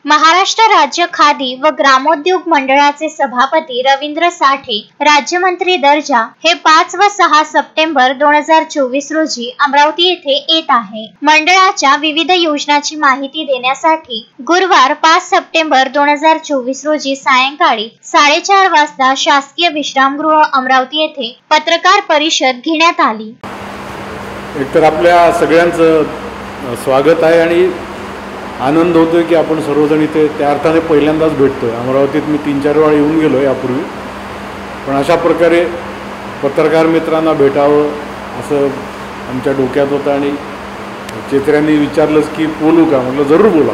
महाराष्ट्र राज्य खादी व ग्रामोद्योग मंडळाचे सभापती रवींद्र साठे राज्यमंत्री दर्जा हे 5 व 6 सप्टेंबर 2024 रोजी अमरावती येथे येत आहे। मंडळाच्या विविध योजनांची माहिती देण्यासाठी गुरुवार 5 सप्टेंबर 2024 रोजी सायंकाळी 4:30 वाजता शासकीय विश्रामगृह अमरावती येथे पत्रकार परिषद घेण्यात आली। एकतर आपल्या सगळ्यांचं स्वागत आहे आणि आनंद होतोय की आपण सर्वजण इथे त्या अर्थाने पहिल्यांदाच भेटतोय। अमरावतीत मी 3-4 वेळा येऊन गेलो यापूर्वी, पण अशा प्रकारे पत्रकार मित्रांना भेटावं असं आमच्या डोक्यात होतं आणि चेत्र्यांनी विचारलंच की बोलू का, म्हटलं जरूर बोला।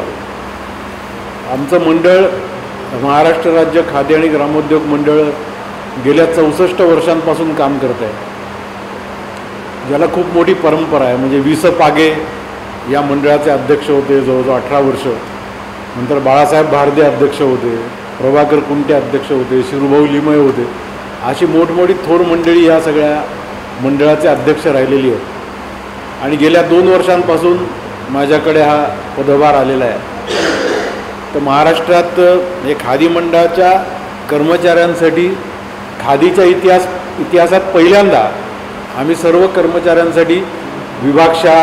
आमचं मंडळ महाराष्ट्र राज्य खादी आणि ग्रामोद्योग मंडळ गेल्या 64 वर्षांपासून काम करत आहे, ज्याला खूप मोठी परंपरा आहे। म्हणजे वि. स. पागे या मंडळाचे अध्यक्ष होते जवळजवळ 18 वर्ष, नंतर बाळासाहेब भारदे अध्यक्ष होते, प्रभाकर कुंटे अध्यक्ष होते, शिरूभाऊ लिमये होते, अशी मोठमोठी थोर मंडळी या सगळ्या मंडळाचे अध्यक्ष राहिलेली आहेत। आणि गेल्या 2 वर्षांपासून माझ्याकडे हा पदभार आलेला आहे। तर महाराष्ट्रात हे खादी मंडळाच्या कर्मचाऱ्यांसाठी खादीच्या इतिहासात पहिल्यांदा आम्ही सर्व कर्मचाऱ्यांसाठी विभागशा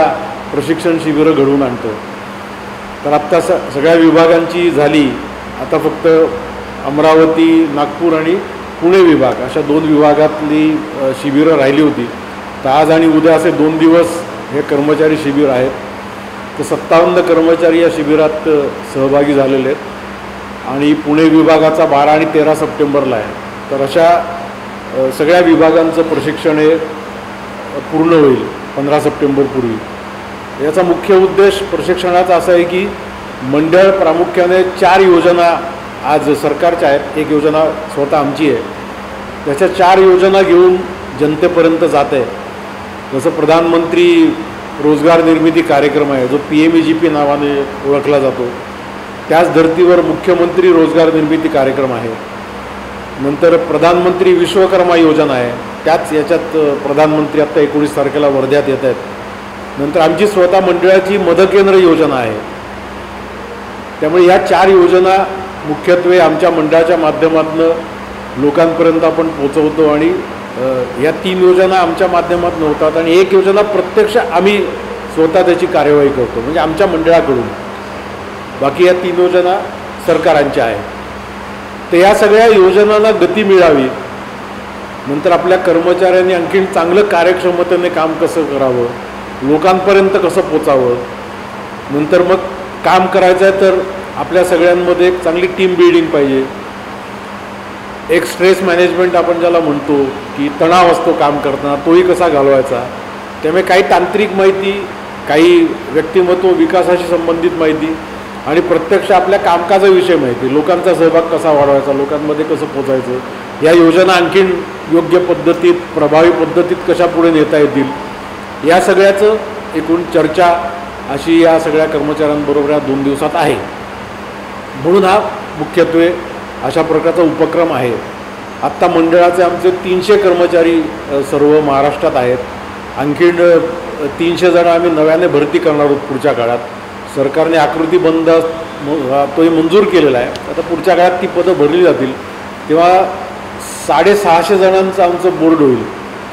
प्रशिक्षण शिबिरं घडवून आणतो। तर आत्ता सगळ्या विभागांची झाली, आता फक्त अमरावती, नागपूर आणि पुणे विभाग अशा 2 विभागातली शिबिरं राहिली होती। तर आज आणि उद्या असे 2 दिवस हे कर्मचारी शिबिर आहेत। तर 57 कर्मचारी या शिबिरात सहभागी झालेले आहेत आणि पुणे विभागाचा 12 आणि 13 सप्टेंबरला आहे। तर अशा सगळ्या विभागांचं प्रशिक्षण हे पूर्ण होईल 15 सप्टेंबरपूर्वी। याचा मुख्य उद्देश प्रशिक्षणाचा असा आहे की मंडळ प्रामुख्याने 4 योजना आज सरकारच्या आहेत, एक योजना स्वतः आमची आहे, त्याच्या 4 योजना घेऊन जनतेपर्यंत जात आहे। जसं प्रधानमंत्री रोजगार निर्मिती कार्यक्रम आहे जो PMEGP नावाने ओळखला जातो, त्याच धर्तीवर मुख्यमंत्री रोजगार निर्मिती कार्यक्रम आहे। नंतर प्रधानमंत्री विश्वकर्मा योजना आहे, त्याच याच्यात प्रधानमंत्री आत्ता 19 तारखेला वर्ध्यात येत आहेत। नंतर आमची स्वतः मंडळाची मदकेंद्र योजना आहे। त्यामुळे या 4 योजना मुख्यत्वे आमच्या मंडळाच्या माध्यमातून लोकांपर्यंत आपण पोहोचवतो आणि या 3 योजना आमच्या माध्यमातून होतात आणि एक योजना प्रत्यक्ष आम्ही स्वतः त्याची कार्यवाही करतो, म्हणजे आमच्या मंडळाकडून। बाकी या 3 योजना सरकारांच्या आहेत। तर या सगळ्या योजनांना गती मिळावी, नंतर आपल्या कर्मचाऱ्यांनी आणखीन चांगलं कार्यक्षमतेने काम कसं करावं, लोकांपर्यंत कसं पोचावं, नंतर मग काम करायचं आहे तर आपल्या सगळ्यांमध्ये एक चांगली टीम बिल्डिंग पाहिजे, एक स्ट्रेस मॅनेजमेंट आपण ज्याला म्हणतो की तणाव असतो काम करताना तोही कसा घालवायचा। त्यामुळे काही तांत्रिक माहिती, काही व्यक्तिमत्व विकासाशी संबंधित माहिती आणि प्रत्यक्ष आपल्या कामकाजाविषयी माहिती, लोकांचा सहभाग कसा वाढवायचा, लोकांमध्ये कसं पोचायचं, या योजना आणखीन योग्य पद्धतीत प्रभावी पद्धतीत कशा पुढे नेता येतील, या सगळ्याचं एकूण चर्चा अशी या सगळ्या कर्मचाऱ्यांबरोबर या 2 दिवसात आहे। म्हणून हा मुख्यत्वे अशा प्रकारचा उपक्रम आहे। आत्ता मंडळाचे आमचे 300 कर्मचारी सर्व महाराष्ट्रात आहेत, आणखीन 300 जण आम्ही नव्याने भरती करणार आहोत पुढच्या काळात। सरकारने आकृतीबंध तोही मंजूर केलेला आहे, आता पुढच्या काळात ती पदं भरली जातील, तेव्हा 650 जणांचं आमचं बोर्ड होईल,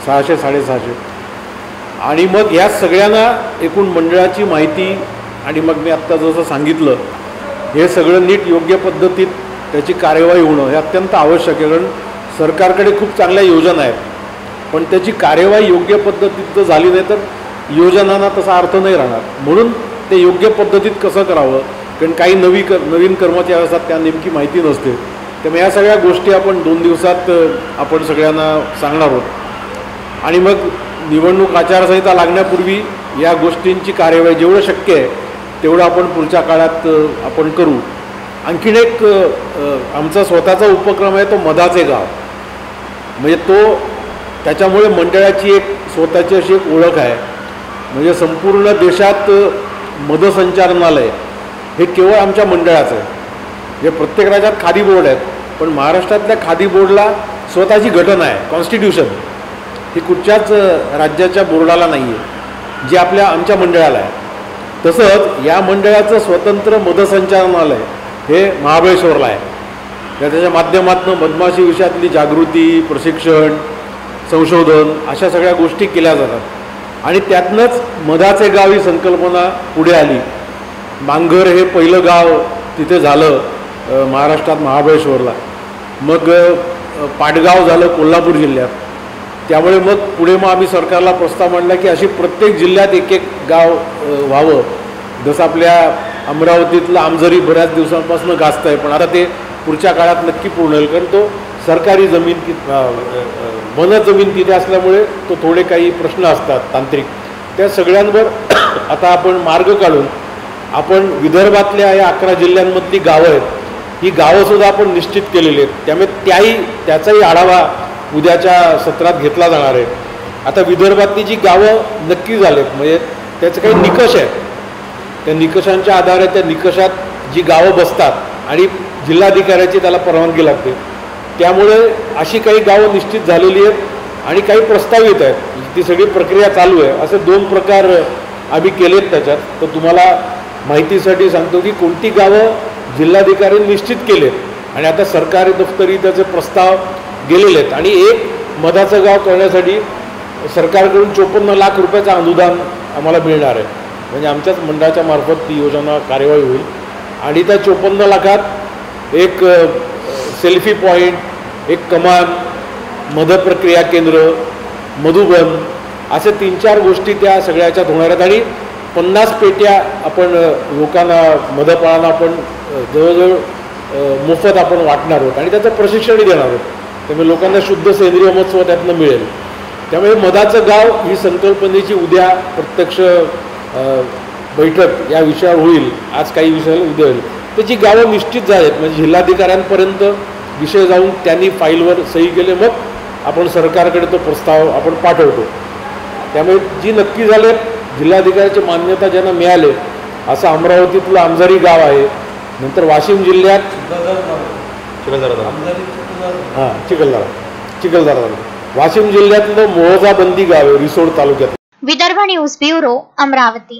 600-650। आणि मग या सगळ्यांना एकूण मंडळाची माहिती आणि मग मी आत्ता जसं सांगितलं हे सगळं नीट योग्य पद्धतीत त्याची कार्यवाही होणं हे अत्यंत आवश्यक आहे। कारण सरकारकडे खूप चांगल्या योजना आहेत, पण त्याची कार्यवाही योग्य पद्धतीत जर झाली नाही तर योजनांना तसा अर्थ नाही राहणार। म्हणून ते योग्य पद्धतीत कसं करावं, कारण काही नवीन कर्मचारी असतात त्या नेमकी माहिती नसते। त्यामुळे या सगळ्या गोष्टी आपण 2 दिवसात आपण सगळ्यांना सांगणार आहोत आणि मग निवडणूक आचारसंहिता लागण्यापूर्वी या गोष्टींची कार्यवाही जेवढं शक्य आहे तेवढं आपण पुढच्या काळात आपण करू। आणखीन एक आमचा स्वतःचा उपक्रम आहे तो मधाचे गाव, म्हणजे तो त्याच्यामुळे मंडळाची एक स्वतःची अशी एक ओळख आहे। म्हणजे संपूर्ण देशात मधसंचालनालय हे केवळ आमच्या मंडळाचं आहे। हे प्रत्येक राज्यात खादी बोर्ड आहेत, पण महाराष्ट्रातल्या खादी बोर्डला स्वतःची घटना आहे, कॉन्स्टिट्यूशन, ही कुठच्याच राज्याच्या बोर्डाला नाही आहे, जी आमच्या मंडळाला आहे। तसंच या मंडळाचं स्वतंत्र मधसंचालनालय हे महाबळेश्वरला आहे. त्याच्या माध्यमातून मधमाशी विषयातली जागृती, प्रशिक्षण, संशोधन अशा सगळ्या गोष्टी केल्या जातात आणि त्यातनंच मधाचे गाव ही संकल्पना पुढे आली. मांगर हे पहिलं गाव तिथे झालं महाराष्ट्रात महाबळेश्वरला. मग पाटगाव झालं कोल्हापूर जिल्ह्यात. त्यामुळे मग आम्ही सरकारला प्रस्ताव मांडला की अशी प्रत्येक जिल्ह्यात एक एक गाव व्हावं. जसं आपल्या अमरावतीतलं आमझरी बऱ्याच दिवसांपासून गाजतं आहे, पण आता ते पुढच्या काळात नक्की पूर्ण होईल, कारण तो सरकारी जमीन वन जमीन तिथे असल्यामुळे तो थोडे काही प्रश्न असतात तांत्रिक. त्या सगळ्यांवर आता आपण मार्ग काढून आपण विदर्भातल्या या 11 जिल्ह्यांमधली गावं आहेत, ही गावंसुद्धा आपण निश्चित केलेली आहेत. त्यामुळे त्याचाही आढावा उद्याच्या सत्रात घेतला जाणार आहे. आता विदर्भातली जी गावं नक्की झालेत म्हणजे त्याचे काही निकष आहेत, त्या निकषांच्या आधारे त्या निकषात जी गावं बसतात आणि जिल्हाधिकाऱ्याची त्याला परवानगी लागते. त्यामुळे अशी काही गावं निश्चित झालेली आहेत आणि काही प्रस्तावित आहेत. ती सगळी प्रक्रिया चालू आहे. असे 2 प्रकार आम्ही केलेत त्याच्यात. तर तुम्हाला माहितीसाठी सांगतो की कोणती गावं जिल्हाधिकाऱ्यांनी निश्चित केलेत आणि आता सरकारी दफ्तरी त्याचे प्रस्ताव गेलेले आहेत. आणि एक मधाचं गाव करण्यासाठी सरकारकडून 54 लाख रुपयाचं अनुदान आम्हाला मिळणार आहे. म्हणजे आमच्याच मंडळाच्या मार्फत ती योजना कार्यवाही होईल आणि त्या 54 लाखात एक सेल्फी पॉईंट, एक कमान, मधप्रक्रिया केंद्र, मधुबन असे 3-4 गोष्टी त्या सगळ्याच्यात होणार आहेत. आणि 50 पेट्या आपण लोकांना मधपाळांना आपण जवळजवळ मोफत आपण वाटणार आहोत आणि त्याचं प्रशिक्षणही देणार आहोत. त्यामुळे लोकांना शुद्ध सेंद्रिय मत्स्व त्यातनं मिळेल. त्यामुळे मधाचं गाव ही संकल्पनेची उद्या प्रत्यक्ष बैठक या विषयावर होईल. आज काही विषयाला उद्या होईल. त्याची गावं निश्चित झालेत म्हणजे जिल्हाधिकाऱ्यांपर्यंत विषय जाऊन त्यांनी फाईलवर सही केले, मग आपण सरकारकडे तो प्रस्ताव आपण पाठवतो. त्यामुळे जी नक्की झालेत जिल्हाधिकाऱ्याची मान्यता ज्यांना मिळाले असं अमरावतीतलं आमझरी गाव आहे. नंतर वाशिम जिल्ह्यात चिखलदरा वाशिम जिल्ह्यातलं मोहजाबंदी गाव आहे रिसोड तालुक्यात. Vidarbha news bureau, Amravati.